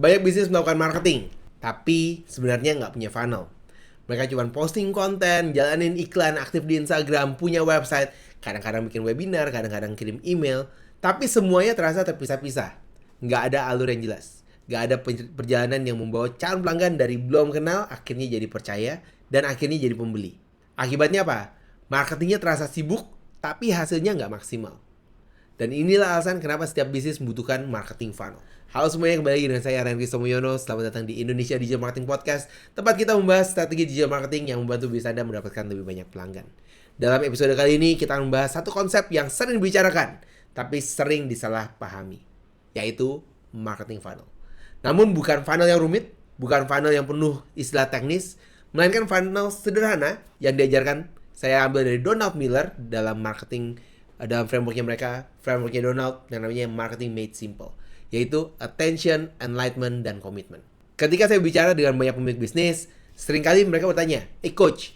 Banyak bisnis melakukan marketing, tapi sebenarnya nggak punya funnel. Mereka cuma posting konten, jalanin iklan, aktif di Instagram, punya website, kadang-kadang bikin webinar, kadang-kadang kirim email, tapi semuanya terasa terpisah-pisah. Nggak ada alur yang jelas. Nggak ada perjalanan yang membawa calon pelanggan dari belum kenal, akhirnya jadi percaya, dan akhirnya jadi pembeli. Akibatnya apa? Marketingnya terasa sibuk, tapi hasilnya nggak maksimal. Dan inilah alasan kenapa setiap bisnis membutuhkan marketing funnel. Halo semuanya, kembali lagi dengan saya Renki Somoyono. Selamat datang di Indonesia Digital Marketing Podcast, tempat kita membahas strategi digital marketing yang membantu bisnis Anda mendapatkan lebih banyak pelanggan. Dalam episode kali ini kita akan membahas satu konsep yang sering dibicarakan, tapi sering disalahpahami, yaitu marketing funnel. Namun bukan funnel yang rumit, bukan funnel yang penuh istilah teknis, melainkan funnel sederhana yang diajarkan saya ambil dari Donald Miller dalam frameworknya Donald yang namanya Marketing Made Simple, yaitu attention, enlightenment, dan commitment. Ketika saya bicara dengan banyak pemilik bisnis, seringkali mereka bertanya, coach,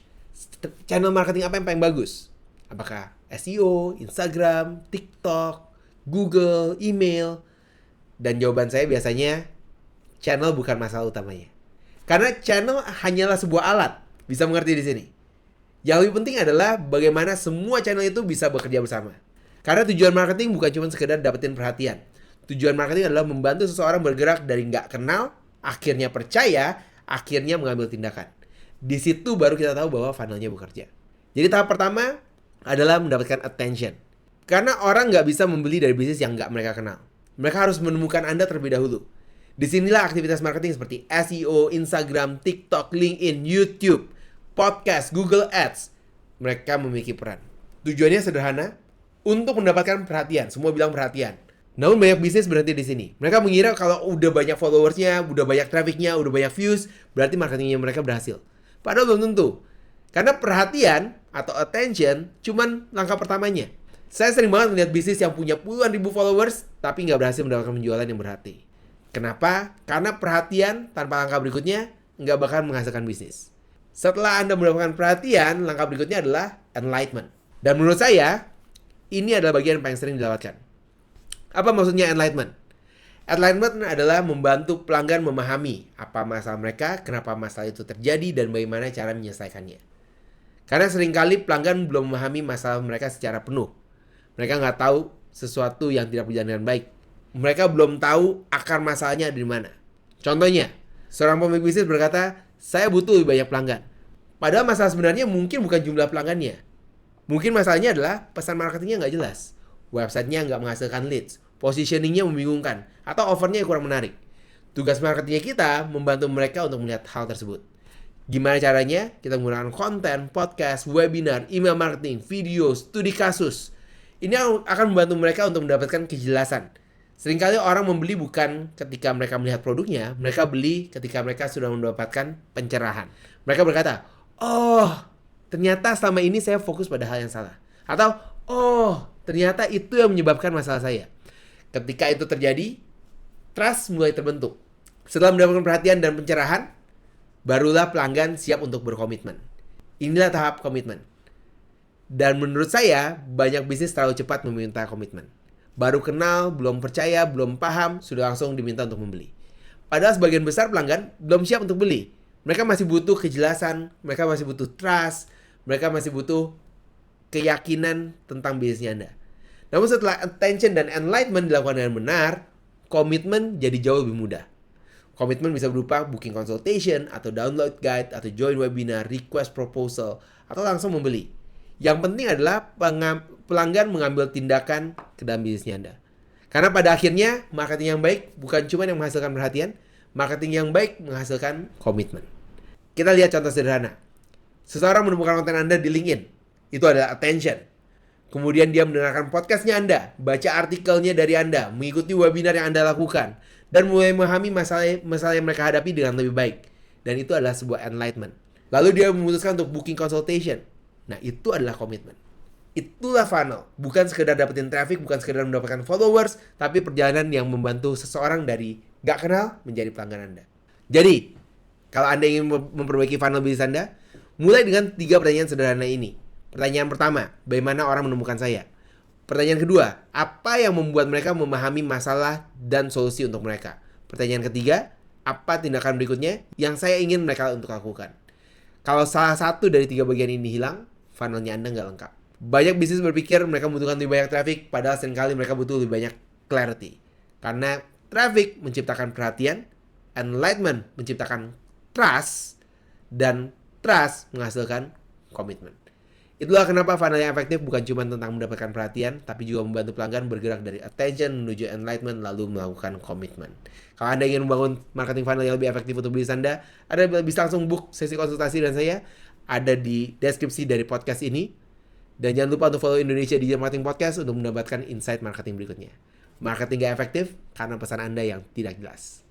channel marketing apa yang paling bagus? Apakah SEO, Instagram, TikTok, Google, email? Dan jawaban saya biasanya, channel bukan masalah utamanya. Karena channel hanyalah sebuah alat, bisa mengerti di sini. Yang lebih penting adalah bagaimana semua channel itu bisa bekerja bersama. Karena tujuan marketing bukan cuma sekedar dapetin perhatian. Tujuan marketing adalah membantu seseorang bergerak dari nggak kenal, akhirnya percaya, akhirnya mengambil tindakan. Di situ baru kita tahu bahwa funnelnya bekerja. Jadi tahap pertama adalah mendapatkan attention. Karena orang nggak bisa membeli dari bisnis yang nggak mereka kenal. Mereka harus menemukan Anda terlebih dahulu. Disinilah aktivitas marketing seperti SEO, Instagram, TikTok, LinkedIn, YouTube, podcast, Google Ads, mereka memiliki peran. Tujuannya sederhana, untuk mendapatkan perhatian. Semua bilang perhatian. Namun banyak bisnis berhenti di sini. Mereka mengira kalau udah banyak followersnya, udah banyak trafficnya, udah banyak views, berarti marketingnya mereka berhasil. Padahal belum tentu. Karena perhatian atau attention cuman langkah pertamanya. Saya sering banget melihat bisnis yang punya puluhan ribu followers, tapi nggak berhasil mendapatkan penjualan yang berarti. Kenapa? Karena perhatian tanpa langkah berikutnya nggak bakal menghasilkan bisnis. Setelah Anda mendapatkan perhatian, langkah berikutnya adalah enlightenment. Dan menurut saya, ini adalah bagian yang paling sering dilewatkan. Apa maksudnya enlightenment? Enlightenment adalah membantu pelanggan memahami apa masalah mereka, kenapa masalah itu terjadi, dan bagaimana cara menyelesaikannya. Karena seringkali pelanggan belum memahami masalah mereka secara penuh. Mereka nggak tahu sesuatu yang tidak berjalan dengan baik. Mereka belum tahu akar masalahnya ada di mana. Contohnya, seorang pemilik bisnis berkata, saya butuh lebih banyak pelanggan. Padahal masalah sebenarnya mungkin bukan jumlah pelanggannya. Mungkin masalahnya adalah pesan marketingnya nggak jelas. Websitenya nggak menghasilkan leads. Positioningnya membingungkan. Atau offernya kurang menarik. Tugas marketingnya kita membantu mereka untuk melihat hal tersebut. Gimana caranya? Kita menggunakan konten, podcast, webinar, email marketing, video, studi kasus. Ini akan membantu mereka untuk mendapatkan kejelasan. Seringkali orang membeli bukan ketika mereka melihat produknya, mereka beli ketika mereka sudah mendapatkan pencerahan. Mereka berkata, oh, ternyata selama ini saya fokus pada hal yang salah. Atau, oh, ternyata itu yang menyebabkan masalah saya. Ketika itu terjadi, trust mulai terbentuk. Setelah mendapatkan perhatian dan pencerahan, barulah pelanggan siap untuk berkomitmen. Inilah tahap komitmen. Dan menurut saya, banyak bisnis terlalu cepat meminta komitmen. Baru kenal, belum percaya, belum paham, sudah langsung diminta untuk membeli. Padahal sebagian besar pelanggan belum siap untuk beli. Mereka masih butuh kejelasan, mereka masih butuh trust, mereka masih butuh keyakinan tentang bisnisnya Anda. Namun setelah attention dan enlightenment dilakukan dengan benar, komitmen jadi jauh lebih mudah. Komitmen bisa berupa booking consultation, atau download guide, atau join webinar, request proposal, atau langsung membeli. Yang penting adalah pelanggan mengambil tindakan ke dalam bisnisnya Anda. Karena pada akhirnya, marketing yang baik bukan cuma yang menghasilkan perhatian, marketing yang baik menghasilkan komitmen. Kita lihat contoh sederhana. Seseorang menemukan konten Anda di LinkedIn. Itu adalah attention. Kemudian dia mendengarkan podcastnya Anda, baca artikelnya dari Anda, mengikuti webinar yang Anda lakukan, dan mulai memahami masalah yang mereka hadapi dengan lebih baik. Dan itu adalah sebuah enlightenment. Lalu dia memutuskan untuk booking consultation. Nah, itu adalah komitmen. Itulah funnel. Bukan sekedar dapetin traffic, bukan sekedar mendapatkan followers, tapi perjalanan yang membantu seseorang dari gak kenal menjadi pelanggan Anda. Jadi, kalau Anda ingin memperbaiki funnel bisnis Anda, mulai dengan 3 pertanyaan sederhana ini. Pertanyaan pertama, bagaimana orang menemukan saya? Pertanyaan kedua, apa yang membuat mereka memahami masalah dan solusi untuk mereka? Pertanyaan ketiga, apa tindakan berikutnya yang saya ingin mereka untuk lakukan. Kalau salah satu dari 3 bagian ini hilang, funnelnya Anda nggak lengkap. Banyak bisnis berpikir mereka membutuhkan lebih banyak traffic, padahal seringkali mereka butuh lebih banyak clarity. Karena traffic menciptakan perhatian, enlightenment menciptakan trust, dan trust menghasilkan komitmen. Itulah kenapa funnel yang efektif bukan cuma tentang mendapatkan perhatian, tapi juga membantu pelanggan bergerak dari attention menuju enlightenment lalu melakukan komitmen. Kalau Anda ingin membangun marketing funnel yang lebih efektif untuk bisnis Anda bisa langsung book sesi konsultasi dengan saya. Ada di deskripsi dari podcast ini. Dan jangan lupa untuk follow Indonesia Digital Marketing Podcast untuk mendapatkan insight marketing berikutnya. Marketing gak efektif karena pesan Anda yang tidak jelas.